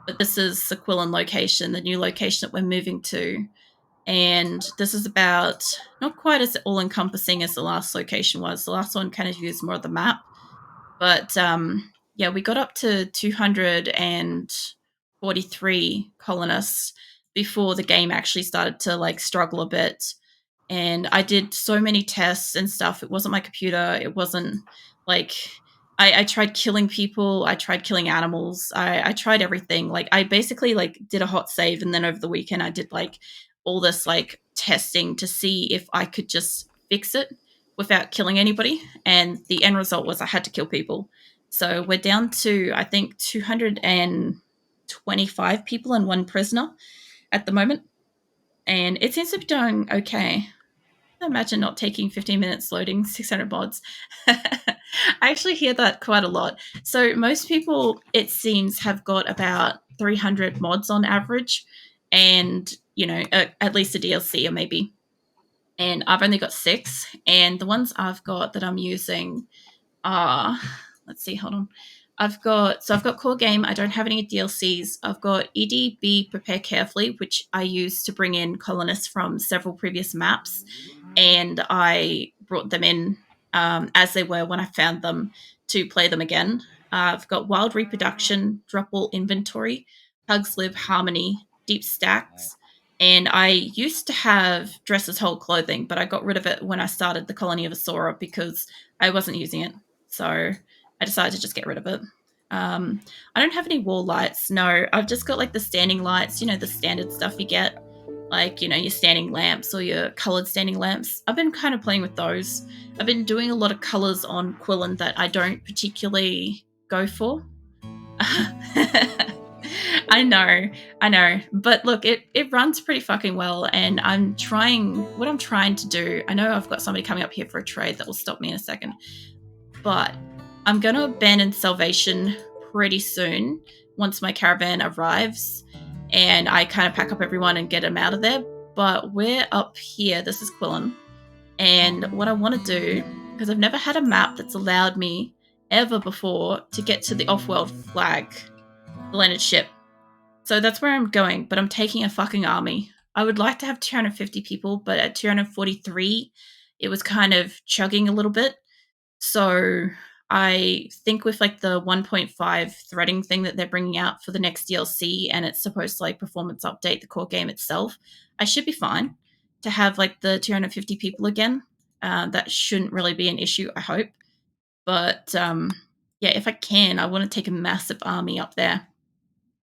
but this is the Qulin location, the new location that we're moving to. And this is about not quite as all-encompassing as the last location was. The last one kind of used more of the map. But yeah, we got up to 243 colonists before the game actually started to like struggle a bit. And I did so many tests and stuff. It wasn't my computer. It wasn't like I tried killing people. I tried killing animals. I tried everything. Like I basically like did a hot save, and then over the weekend I did like all this like testing to see if I could just fix it without killing anybody. And the end result was I had to kill people. So we're down to I think 225 people and one prisoner at the moment, and it seems to be doing okay. Imagine not taking 15 minutes loading 600 mods. I actually hear that quite a lot. So most people, it seems, have got about 300 mods on average, and you know, at least a DLC or maybe. And I've only got 6, and the ones I've got that I'm using are, let's see, hold on. I've got core game. I don't have any DLCs. I've got EdB Prepare Carefully, which I use to bring in colonists from several previous maps, and I brought them in as they were when I found them to play them again. I've got Wild Reproduction, Drop All Inventory, HugsLib Harmony, Deep Stacks, and I used to have Dresser's Whole Clothing, but I got rid of it when I started the Colony of Asora because I wasn't using it. So I decided to just get rid of it. I don't have any wall lights. No, I've just got like the standing lights, you know, the standard stuff you get, like, you know, your standing lamps or your colored standing lamps. I've been kind of playing with those. I've been doing a lot of colors on Qulin that I don't particularly go for. I know. But look, it runs pretty fucking well, and what I'm trying to do, I know I've got somebody coming up here for a trade that will stop me in a second, but I'm going to abandon Salvation pretty soon once my caravan arrives and I kind of pack up everyone and get them out of there. But we're up here. This is Qulin. And what I want to do, because I've never had a map that's allowed me ever before to get to the off-world flag, the landed ship. So that's where I'm going, but I'm taking a fucking army. I would like to have 250 people, but at 243, it was kind of chugging a little bit. So I think with like the 1.5 threading thing that they're bringing out for the next DLC, and it's supposed to like performance update the core game itself, I should be fine to have like the 250 people again. That shouldn't really be an issue, I hope. But yeah, if I can, I want to take a massive army up there.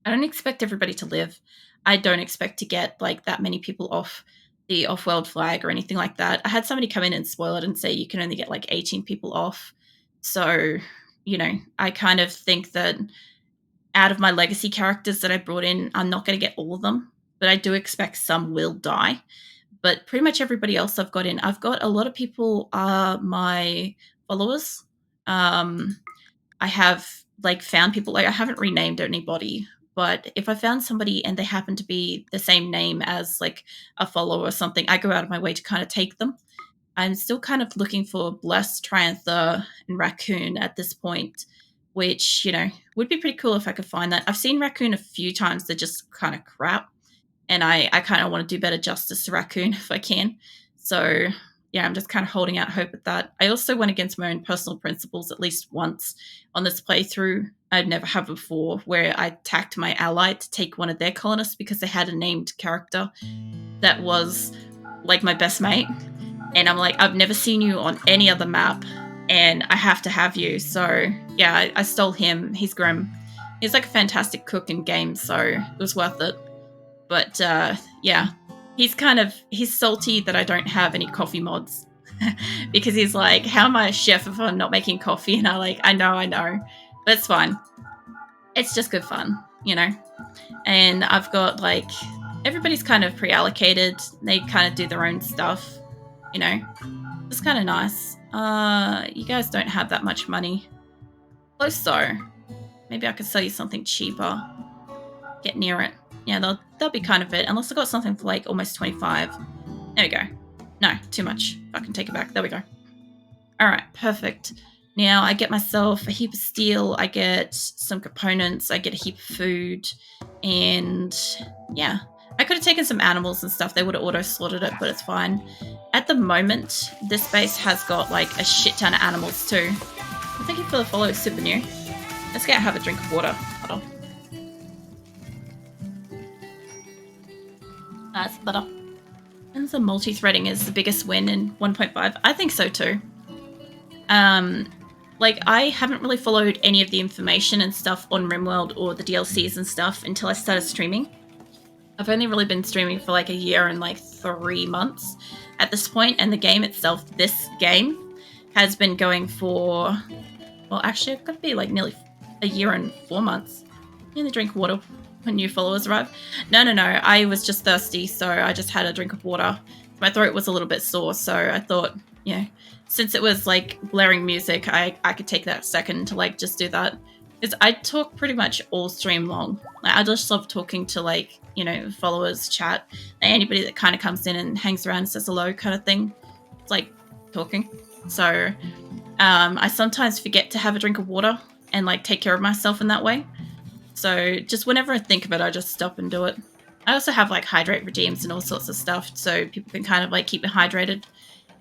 I don't expect everybody to live. I don't expect to get like that many people off the off-world flag or anything like that. I had somebody come in and spoil it and say you can only get like 18 people off. So, you know, I kind of think that out of my legacy characters that I brought in, I'm not going to get all of them, but I do expect some will die. But pretty much everybody else I've got in, I've got a lot of people are my followers. I have like found people, like I haven't renamed anybody, but if I found somebody and they happen to be the same name as like a follower or something, I go out of my way to kind of take them. I'm still kind of looking for Blessed, Trianther, and Raccoon at this point, which, you know, would be pretty cool if I could find that. I've seen Raccoon a few times. They're just kind of crap. And I kind of want to do better justice to Raccoon if I can. So, yeah, I'm just kind of holding out hope at that. I also went against my own personal principles at least once on this playthrough. I'd never have before, where I attacked my ally to take one of their colonists because they had a named character that was like my best mate. And I'm like, I've never seen you on any other map, and I have to have you. So, yeah, I stole him. He's grim. He's like a fantastic cook in games, so it was worth it. But, yeah, he's salty that I don't have any coffee mods. Because he's like, how am I a chef if I'm not making coffee? And I know. But it's fine. It's just good fun, you know? And I've got, like, everybody's kind of pre-allocated. They kind of do their own stuff. You know, it's kind of nice. You guys don't have that much money. Close so. Maybe I could sell you something cheaper. Get near it. Yeah, that'll be kind of it. Unless I got something for like almost 25. There we go. No, too much. I can take it back. There we go. All right, perfect. Now I get myself a heap of steel, I get some components, I get a heap of food, and yeah. I could have taken some animals and stuff, they would have auto-slaughtered it, but it's fine. At the moment, this base has got like a shit ton of animals too. Well, thank you for the follow, super new. Let's go have a drink of water. Hold on. That's better. And the multi-threading is the biggest win in 1.5. I think so too. Like, I haven't really followed any of the information and stuff on RimWorld or the DLCs and stuff until I started streaming. I've only really been streaming for like a year and like 3 months at this point, and the game itself, this game, has been going for, well, actually, it's got to be like nearly a year and 4 months. You only drink water when new followers arrive. No, I was just thirsty, so I just had a drink of water. My throat was a little bit sore, so I thought, yeah, since it was like blaring music, I could take that second to like just do that. Because I talk pretty much all stream long. Like, I just love talking to, like, you know, followers, chat, anybody that kind of comes in and hangs around and says hello kind of thing. It's like talking. So I sometimes forget to have a drink of water and like take care of myself in that way. So just whenever I think of it, I just stop and do it. I also have like hydrate redeems and all sorts of stuff, so people can kind of like keep me hydrated.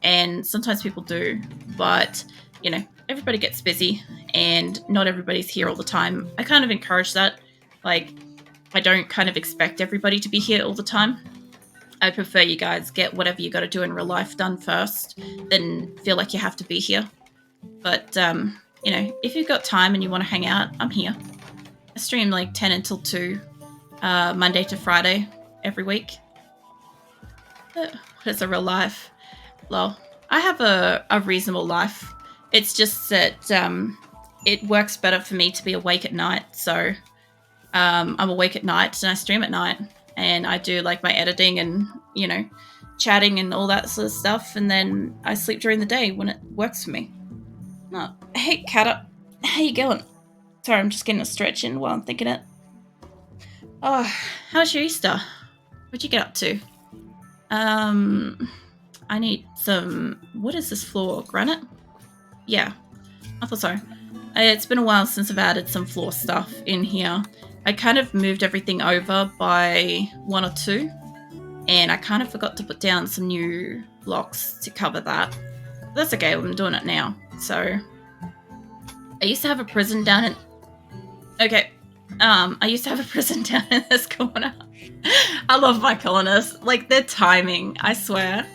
And sometimes people do, but you know, everybody gets busy and not everybody's here all the time. I kind of encourage that. Like, I don't kind of expect everybody to be here all the time. I prefer you guys get whatever you got to do in real life done first, then feel like you have to be here. But, you know, if you've got time and you want to hang out, I'm here. I stream like 10 until 2, Monday to Friday every week. What is a real life? Lol. I have a reasonable life. It's just that it works better for me to be awake at night. So I'm awake at night and I stream at night. And I do like my editing and, you know, chatting and all that sort of stuff. And then I sleep during the day when it works for me. No. Hey, Cata. How you going? Sorry, I'm just getting a stretch in while I'm thinking it. Oh, how's your Easter? What'd you get up to? I need some... What is this floor? Granite? Yeah, I thought so. It's been a while since I've added some floor stuff in here. I kind of moved everything over by 1 or 2. And I kind of forgot to put down some new blocks to cover that. But that's okay, I'm doing it now. So, I used to have a prison down in... Okay. I used to have a prison down in this corner. I love my colonists. Like, their timing, I swear.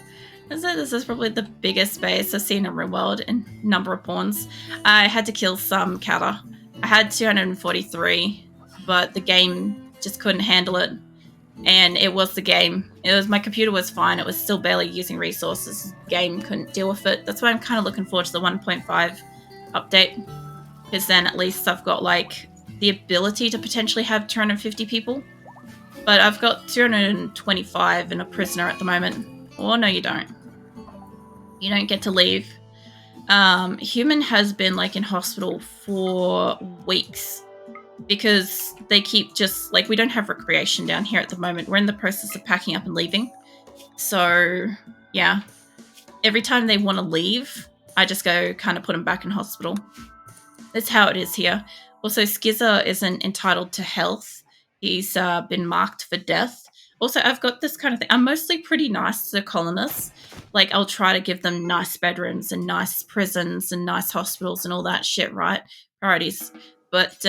This is probably the biggest base I've seen in RimWorld in number of pawns. I had to kill some Kata. I had 243, but the game just couldn't handle it. And it was the game. My computer was fine. It was still barely using resources. The game couldn't deal with it. That's why I'm kind of looking forward to the 1.5 update. Because then at least I've got, like, the ability to potentially have 250 people. But I've got 225 and a prisoner at the moment. Oh, no, you don't. You don't get to leave. Human has been, like, in hospital for weeks. Because they keep just, like, we don't have recreation down here at the moment. We're in the process of packing up and leaving. So, yeah. Every time they want to leave, I just go kind of put them back in hospital. That's how it is here. Also, Skizzer isn't entitled to health. He's been marked for death. Also, I've got this kind of thing. I'm mostly pretty nice to colonists. Like, I'll try to give them nice bedrooms and nice prisons and nice hospitals and all that shit, right? Priorities. But,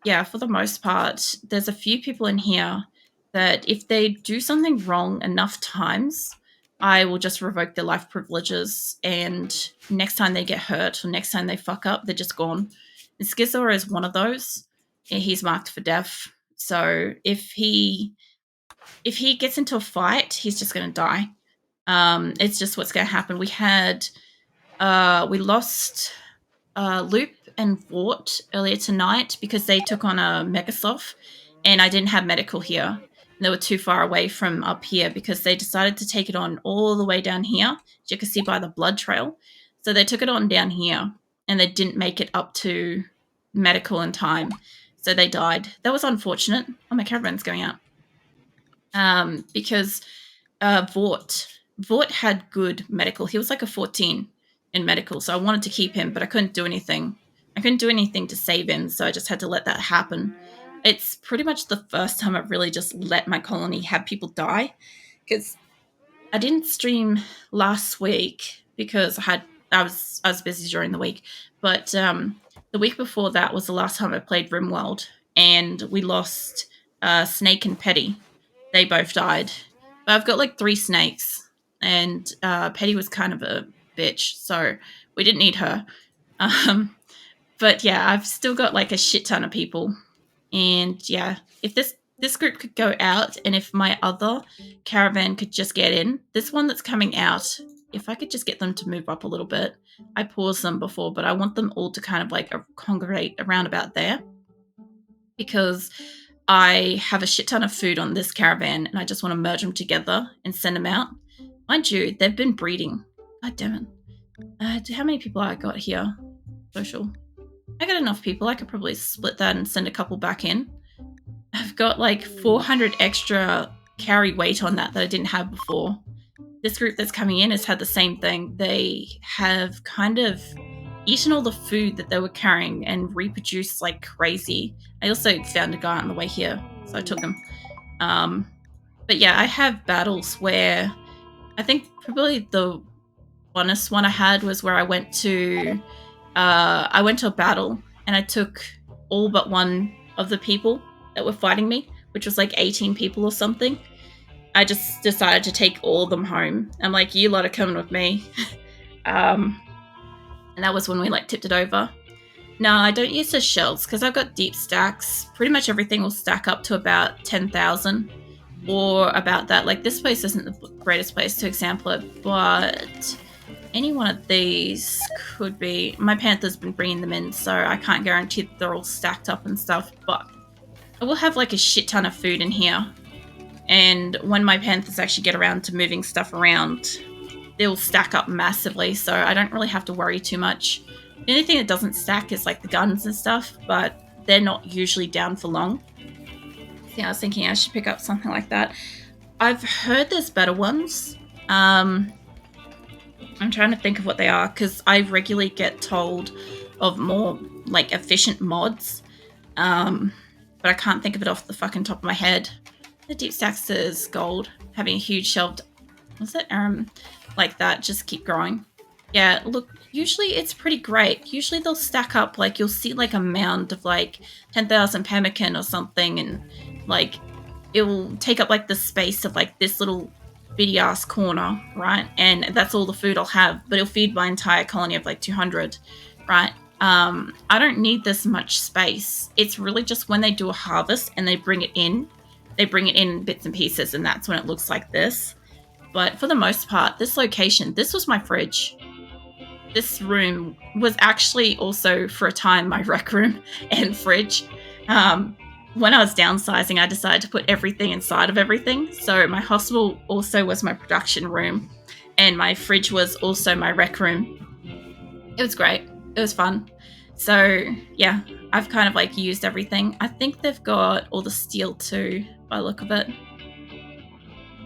yeah, for the most part, there's a few people in here that if they do something wrong enough times, I will just revoke their life privileges, and next time they get hurt or next time they fuck up, they're just gone. And Skizor is one of those. He's marked for death. So if he gets into a fight, he's just going to die. It's just what's going to happen. We lost Loop and Vort earlier tonight because they took on a Megasoft, and I didn't have medical here. They were too far away from up here because they decided to take it on all the way down here, as you can see by the blood trail. So they took it on down here, and they didn't make it up to medical in time. So they died. That was unfortunate. Oh, my cameraman's going out. Because Vort had good medical. He was like a 14, in medical, so I wanted to keep him, but I couldn't do anything. I couldn't do anything to save him, so I just had to let that happen. It's pretty much the first time I've really just let my colony have people die, because I didn't stream last week because I was busy during the week, but the week before that was the last time I played RimWorld, and we lost Snake and Petty. They both died. But I've got like 3 snakes, and Petty was kind of a bitch, so we didn't need her. But yeah, I've still got like a shit ton of people, and yeah, if this group could go out, and if my other caravan could just get in, this one that's coming out, if I could just get them to move up a little bit. I paused them before, but I want them all to kind of like congregate around about there, because I have a shit ton of food on this caravan, and I just want to merge them together and send them out. Mind you, they've been breeding. God damn it. How many people I got here? Social. I got enough people. I could probably split that and send a couple back in. I've got like 400 extra carry weight on that I didn't have before. This group that's coming in has had the same thing. They have kind of eaten all the food that they were carrying and reproduced like crazy. I also found a guy on the way here, so I took him. But yeah, I have battles where I think probably the funnest one I had was where I went to a battle, and I took all but one of the people that were fighting me, which was like 18 people or something. I just decided to take all of them home. I'm like, you lot are coming with me. And that was when we like tipped it over. No, I don't use the shells because I've got deep stacks. Pretty much everything will stack up to about 10,000 or about that. Like this place isn't the greatest place to example it, but any one of these could be. My panther's been bringing them in, so I can't guarantee that they're all stacked up and stuff, but I will have like a shit ton of food in here. And when my panthers actually get around to moving stuff around, they'll stack up massively, so I don't really have to worry too much. The only thing that doesn't stack is like the guns and stuff, but they're not usually down for long. Yeah, I was thinking I should pick up something like that. I've heard there's better ones. I'm trying to think of what they are, because I regularly get told of more like efficient mods, but I can't think of it off the fucking top of my head. The deep stacks is gold, having a huge shelved, what's it, like that, just keep growing. Yeah, look, usually it's pretty great. Usually they'll stack up, like you'll see like a mound of like 10,000 pemmican or something, and like it will take up like the space of like this little bitty ass corner, right? And that's all the food I'll have, but it'll feed my entire colony of like 200, right? I don't need this much space. It's really just when they do a harvest and they bring it in bits and pieces, and that's when it looks like this. But for the most part, this location, this was my fridge. This room was actually also for a time my rec room and fridge. When I was downsizing, I decided to put everything inside of everything. So my hospital also was my production room, and my fridge was also my rec room. It was great. It was fun. So yeah, I've kind of like used everything. I think they've got all the steel too, by the look of it.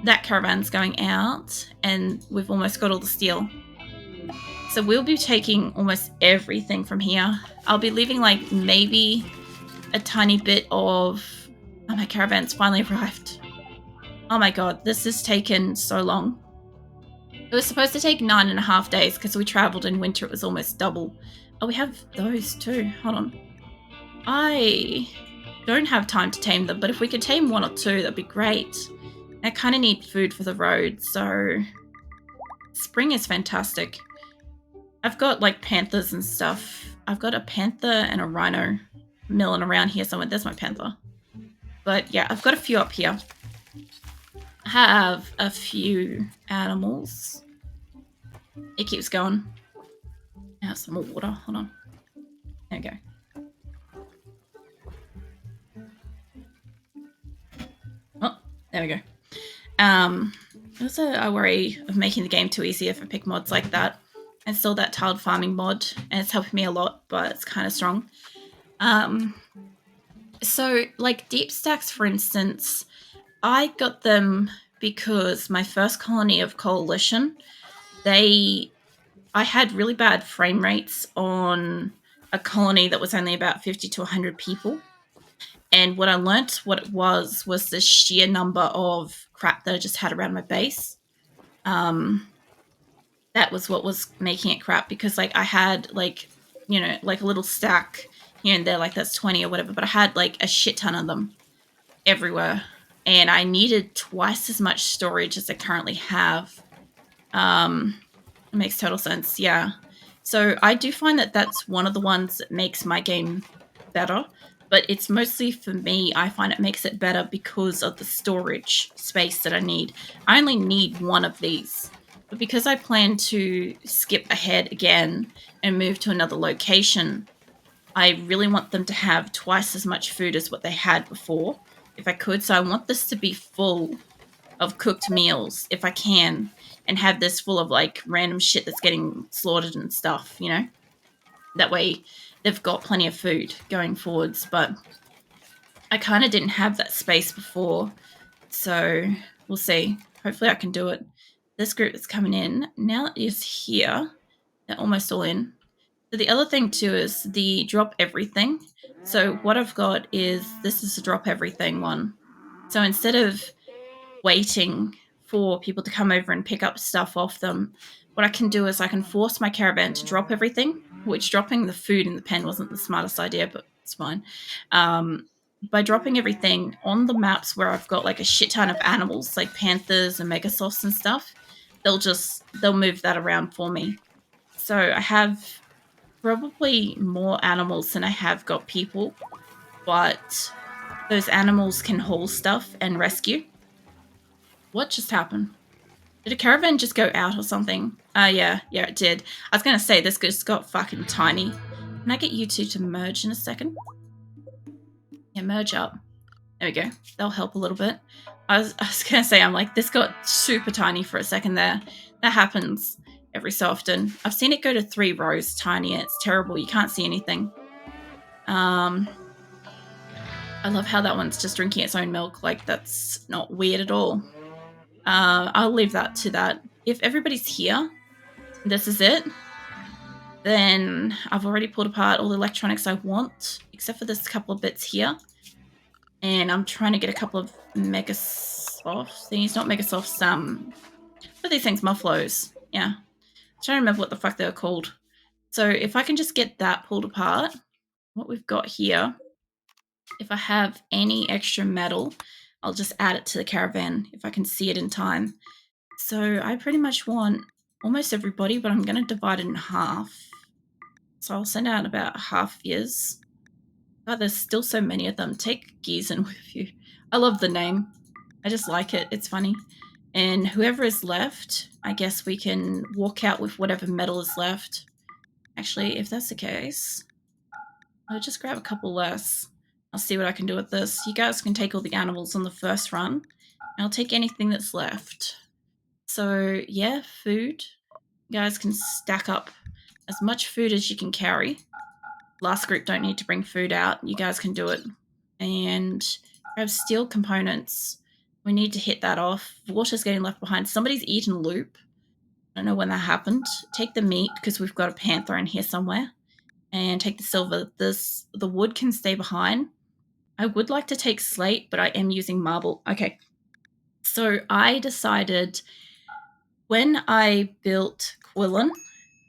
That caravan's going out, and we've almost got all the steel. So we'll be taking almost everything from here. I'll be leaving like maybe a tiny bit of... Oh, my caravan's finally arrived. Oh my god, this has taken so long. It was supposed to take 9.5 days because we travelled in winter. It was almost double. Oh, we have those too. Hold on. I don't have time to tame them, but if we could tame 1 or 2, that'd be great. I kind of need food for the road, so spring is fantastic. I've got like panthers and stuff. I've got a panther and a rhino milling around here somewhere. There's my panther. But yeah, I've got a few up here. I have a few animals. It keeps going. I have some more water. Hold on. There we go. Oh, there we go. Also, I worry of making the game too easy if I pick mods like that. I installed that tiled farming mod, and it's helping me a lot, but it's kind of strong. So, like deep stacks, for instance, I got them because my first colony of Coalition, they I had really bad frame rates on a colony that was only about 50 to 100 people. And what I learnt what it was the sheer number of crap that I just had around my base. That was what was making it crap, because like I had like, like a little stack here and there, like that's 20 or whatever, but I had like a shit ton of them everywhere. And I needed twice as much storage as I currently have. It makes total sense, yeah. So I do find that that's one of the ones that makes my game better, but it's mostly for me. I find it makes it better because of the storage space that I need. I only need one of these, but because I plan to skip ahead again and move to another location, I really want them to have twice as much food as what they had before, if I could. So I want this to be full of cooked meals if I can, and have this full of like random shit that's getting slaughtered and stuff, That way they've got plenty of food going forwards. But I kind of didn't have that space before. So we'll see. Hopefully I can do it. This group that's coming in now is here. They're almost all in. So the other thing too is the drop everything. So what I've got is, this is a drop everything one. So instead of waiting for people to come over and pick up stuff off them, what I can do is I can force my caravan to drop everything, which dropping the food in the pen wasn't the smartest idea, but it's fine. By dropping everything on the maps where I've got like a shit ton of animals, like panthers and megasoths and stuff, they'll move that around for me. So I have probably more animals than I have got people, but those animals can haul stuff and rescue. What just happened? Did a caravan just go out or something? Yeah, it did. I was gonna say, this just got fucking tiny. Can I get you two to merge in a second? Yeah, merge up. There we go. That'll help a little bit. I was gonna say, I'm like, this got super tiny for a second there. That happens every so often. I've seen it go to 3 rows tiny, and it's terrible. You can't see anything. I love how that one's just drinking its own milk. Like, that's not weird at all. I'll leave that to that. If everybody's here, this is it, then I've already pulled apart all the electronics I want, except for this couple of bits here. And I'm trying to get a couple of megasoft things. Not megasofts, what are these things? Mufflos. Yeah. I'm trying to remember what the fuck they were called. So if I can just get that pulled apart, what we've got here, if I have any extra metal, I'll just add it to the caravan if I can see it in time. So I pretty much want almost everybody, but I'm going to divide it in half. So I'll send out about half years. God, there's still so many of them. Take Gießen with you. I love the name. I just like it. It's funny. And whoever is left, I guess we can walk out with whatever metal is left. Actually, if that's the case, I'll just grab a couple less. I'll see what I can do with this. You guys can take all the animals on the first run. I'll take anything that's left. So yeah, food. You guys can stack up as much food as you can carry. Last group don't need to bring food out. You guys can do it. And grab steel components. We need to hit that off. Water's getting left behind. Somebody's eaten loop. I don't know when that happened. Take the meat, because we've got a panther in here somewhere. And take the silver. The wood can stay behind. I would like to take slate, but I am using marble. Okay. So I decided when I built Qulin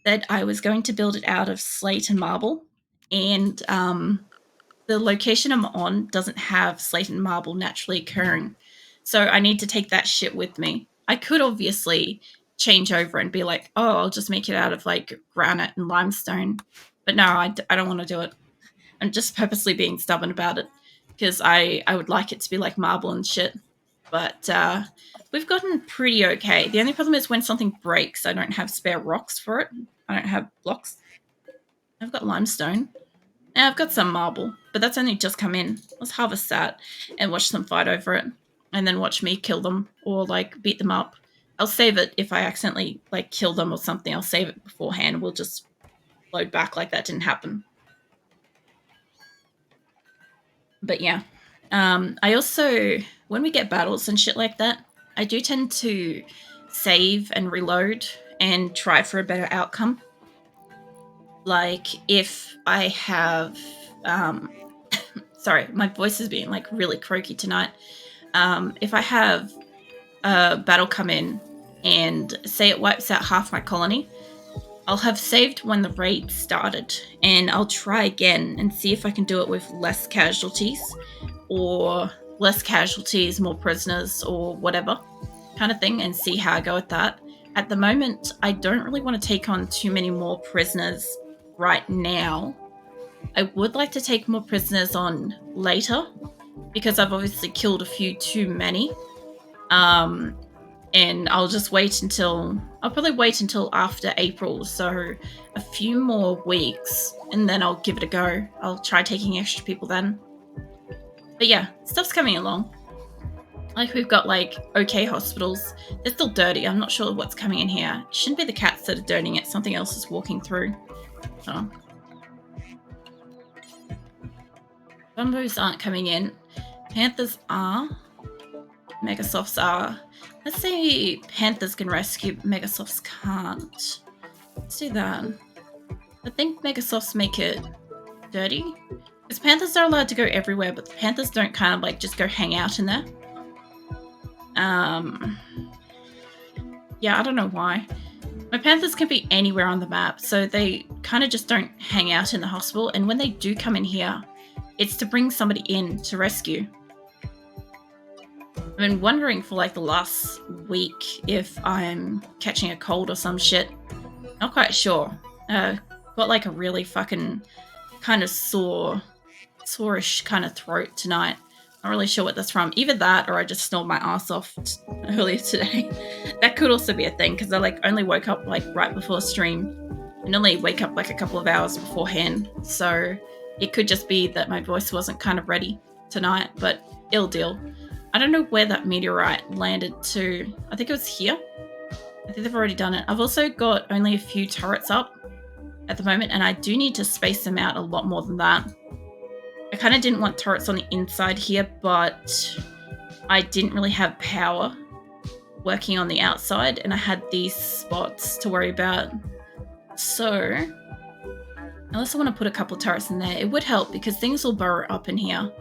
that I was going to build it out of slate and marble. And the location I'm on doesn't have slate and marble naturally occurring. So I need to take that shit with me. I could obviously change over and be like, oh, I'll just make it out of like granite and limestone. But no, I don't want to do it. I'm just purposely being stubborn about it, because I would like it to be like marble and shit. But we've gotten pretty okay. The only problem is when something breaks, I don't have spare rocks for it. I don't have blocks. I've got limestone. And I've got some marble, but that's only just come in. Let's harvest that and watch them fight over it, and then watch me kill them or like beat them up. I'll save it if I accidentally like kill them or something. I'll save it beforehand. We'll just load back like that didn't happen. But yeah, I also, when we get battles and shit like that, I do tend to save and reload and try for a better outcome. Like if I have, sorry, my voice is being like really croaky tonight. If I have a battle come in and say it wipes out half my colony, I'll have saved when the raid started, and I'll try again and see if I can do it with less casualties, or less casualties, more prisoners, or whatever kind of thing, and see how I go with that. At the moment, I don't really want to take on too many more prisoners right now. I would like to take more prisoners on later, because I've obviously killed a few too many. And I'll just wait until, I'll probably wait until after April, so a few more weeks, and then I'll give it a go. I'll try taking extra people then. But yeah, stuff's coming along. Like, we've got, like, okay hospitals. They're still dirty. I'm not sure what's coming in here. It shouldn't be the cats that are dirtying it. Something else is walking through. Oh. Bumbos aren't coming in. Panthers are. Megasofts are. Let's say Panthers can rescue, Megasofts can't. Let's do that. I think Megasofts make it dirty. Because Panthers are allowed to go everywhere, but the Panthers don't kind of like just go hang out in there. Yeah, I don't know why. My Panthers can be anywhere on the map, so they kind of just don't hang out in the hospital. And when they do come in here, it's to bring somebody in to rescue. I've been wondering for like the last week if I'm catching a cold or some shit. Not quite sure. Got like a really fucking kind of sore-ish kind of throat tonight. Not really sure what that's from. Either that or I just snored my ass off earlier today. That could also be a thing because I like only woke up like right before stream. I normally wake up like a couple of hours beforehand. So it could just be that my voice wasn't kind of ready tonight, but ill deal. I don't know where that meteorite landed to. I think it was here. I think they've already done it. I've also got only a few turrets up at the moment, and I do need to space them out a lot more than that. I kind of didn't want turrets on the inside here, but I didn't really have power working on the outside, and I had these spots to worry about. So, unless I want to put a couple of turrets in there, it would help because things will burrow up in here,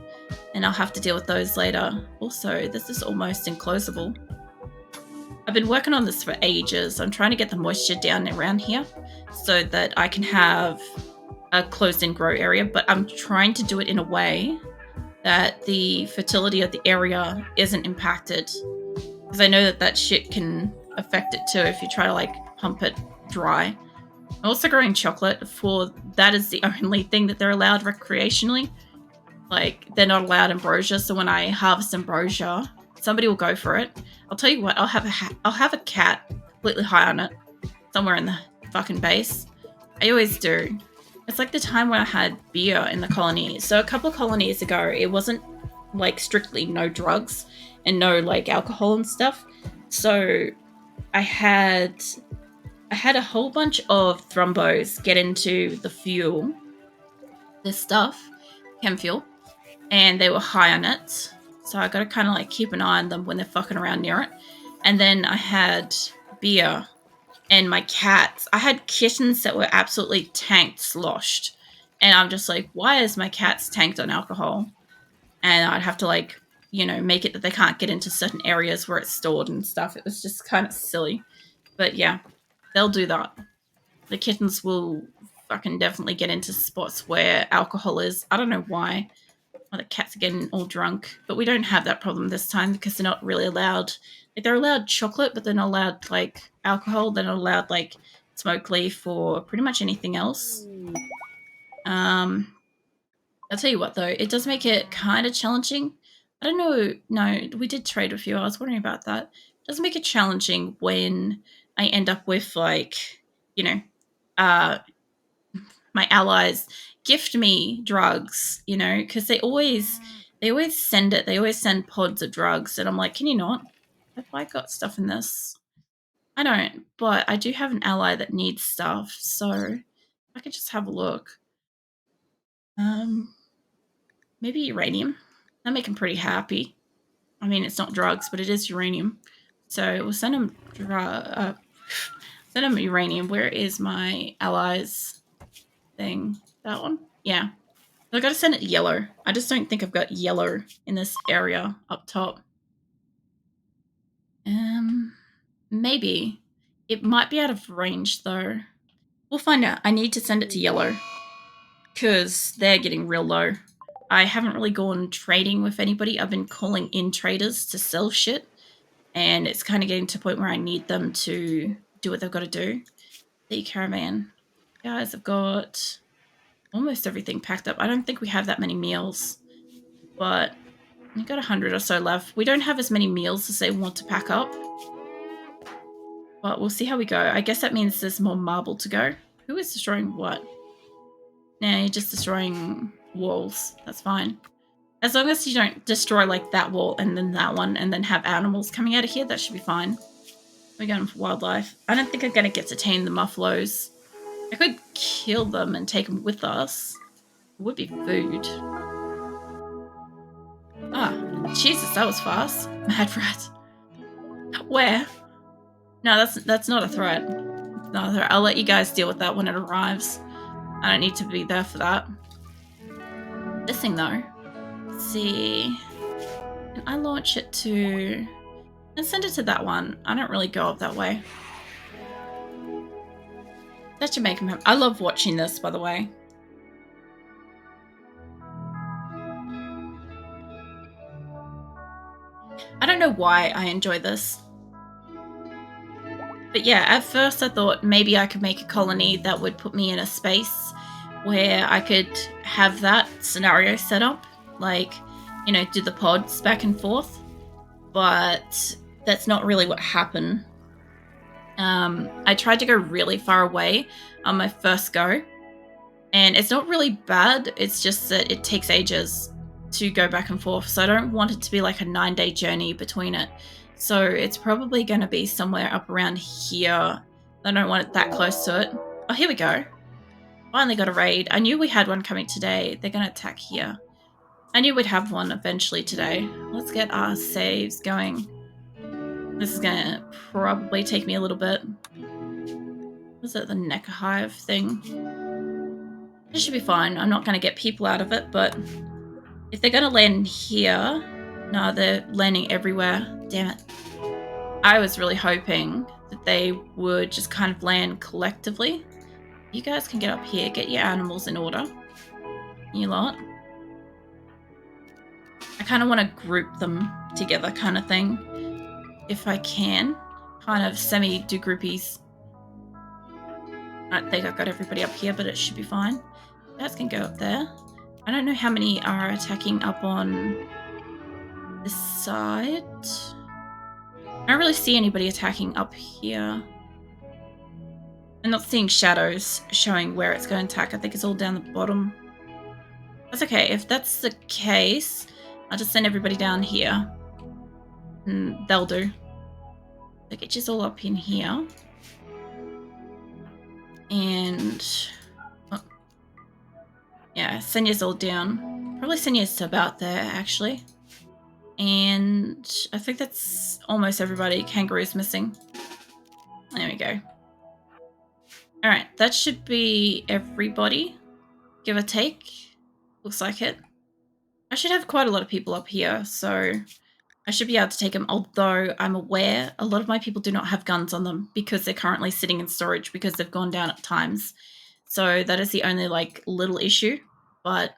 and I'll have to deal with those later. Also, this is almost enclosable. I've been working on this for ages. I'm trying to get the moisture down around here so that I can have a closed-in grow area, but I'm trying to do it in a way that the fertility of the area isn't impacted, because I know that that shit can affect it too if you try to like pump it dry. I'm also growing chocolate, for that is the only thing that they're allowed recreationally. Like, they're not allowed ambrosia, so when I harvest ambrosia, somebody will go for it. I'll tell you what, I'll have a cat completely high on it somewhere in the fucking base. I always do. It's like the time when I had beer in the colony. So a couple of colonies ago, it wasn't like strictly no drugs and no like alcohol and stuff. So I had a whole bunch of thrombos get into the fuel, this stuff, chem fuel, and they were high on it. So I got to kind of like keep an eye on them when they're fucking around near it. And then I had beer. And my cats, I had kittens that were absolutely tanked, sloshed. And I'm just like, why is my cats tanked on alcohol? And I'd have to like, you know, make it that they can't get into certain areas where it's stored and stuff. It was just kind of silly. But yeah, they'll do that. The kittens will fucking definitely get into spots where alcohol is. I don't know why. The cats are getting all drunk. But we don't have that problem this time because they're not really allowed. Like, they're allowed chocolate, but they're not allowed, like, alcohol. They're not allowed, like, smoke leaf or pretty much anything else. I'll tell you what, though. It does make it kind of challenging. I don't know. No, we did trade with you. I was wondering about that. It does make it challenging when I end up with, like, you know, my allies gift me drugs, you know, because they always send it. They always send pods of drugs. And I'm like, can you not? Have I got stuff in this? I don't, but I do have an ally that needs stuff, so I could just have a look. Maybe uranium. That'll make him pretty happy. I mean, it's not drugs, but it is uranium. So we'll send him Send them uranium. Where is my allies thing? That one? Yeah. I gotta send it yellow. I just don't think I've got yellow in this area up top. Maybe. It might be out of range though. We'll find out. I need to send it to yellow because they're getting real low. I haven't really gone trading with anybody. I've been calling in traders to sell shit, and it's kind of getting to a point where I need them to do what they've got to do. The caravan. Guys, I've got almost everything packed up. I don't think we have that many meals, but we've got 100 or so left. We don't have as many meals as they want to pack up, but we'll see how we go. I guess that means there's more marble to go. Who is destroying what? Nah, you're just destroying walls. That's fine. As long as you don't destroy like that wall and then that one and then have animals coming out of here, that should be fine. We're going for wildlife. I don't think I'm going to get to tame the muffaloes. I could kill them and take them with us. It would be food. Ah, Jesus, that was fast. Mad rat. Where? No, that's not a threat. Not a threat. I'll let you guys deal with that when it arrives. I don't need to be there for that. This thing though. Let's see. Can I launch it to... and send it to that one. I don't really go up that way. That should make him happy. I love watching this, by the way. I don't know why I enjoy this. But yeah, at first I thought maybe I could make a colony that would put me in a space where I could have that scenario set up. Like, you know, do the pods back and forth. But that's not really what happened. I tried to go really far away on my first go. And it's not really bad. It's just that it takes ages to go back and forth. So I don't want it to be like a 9-day journey between it. So it's probably going to be somewhere up around here. I don't want it that close to it. Oh, here we go. Finally got a raid. I knew we had one coming today. They're going to attack here. I knew we'd have one eventually today. Let's get our saves going. This is going to probably take me a little bit. Was it the neck hive thing? This should be fine. I'm not going to get people out of it, but if they're going to land here... no, they're landing everywhere. Damn it. I was really hoping that they would just kind of land collectively. You guys can get up here. Get your animals in order. You lot. I kind of want to group them together kind of thing. If I can. Kind of semi-do groupies. I don't think I've got everybody up here, but it should be fine. You guys can go up there. I don't know how many are attacking up on this side. I don't really see anybody attacking up here. I'm not seeing shadows showing where it's going to attack. I think it's all down the bottom. That's okay. If that's the case, I'll just send everybody down here. And they'll do. So get you all up in here. And... oh, yeah, send you all down. Probably send you to about there, actually. And I think that's almost everybody. Kangaroo's missing. There we go. Alright, that should be everybody. Give or take. Looks like it. I should have quite a lot of people up here, so I should be able to take them. Although I'm aware a lot of my people do not have guns on them because they're currently sitting in storage because they've gone down at times. So that is the only like little issue, but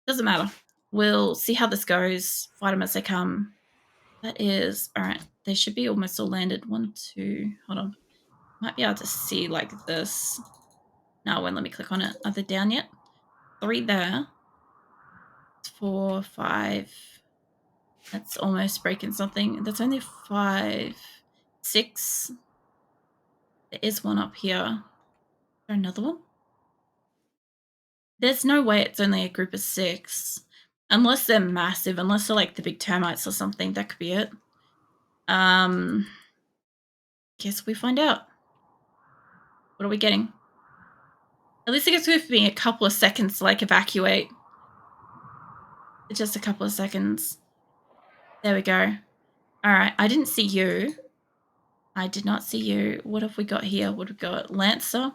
doesn't matter. We'll see how this goes. Fight them as they come. That is... alright, they should be almost all landed. 1, 2... hold on. Might be able to see like this. No, it won't let me click on it. Are they down yet? 3 there. 4, 5. That's almost breaking something. That's only 5. 6. There is one up here. Is there another one? There's no way it's only a group of 6. Unless they're massive. Unless they're like the big termites or something. That could be it. Guess we find out. What are we getting? At least it gets with me a couple of seconds to like evacuate. Just a couple of seconds. There we go. Alright, I didn't see you. I did not see you. What have we got here? What have we got? Lancer.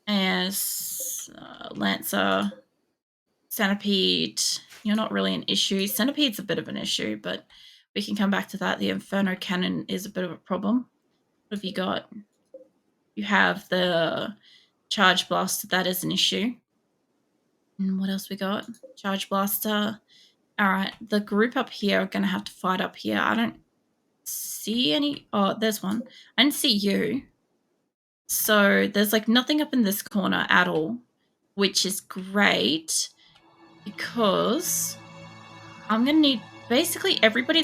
As Lancer. Centipede. You're not really an issue. Centipede's a bit of an issue, but we can come back to that. The Inferno Cannon is a bit of a problem. What have you got? You have the Charge Blaster. That is an issue. And what else we got? Charge Blaster. All right. The group up here are going to have to fight up here. I don't see any. Oh, there's one. I didn't see you. So there's like nothing up in this corner at all, which is great because I'm going to need basically everybody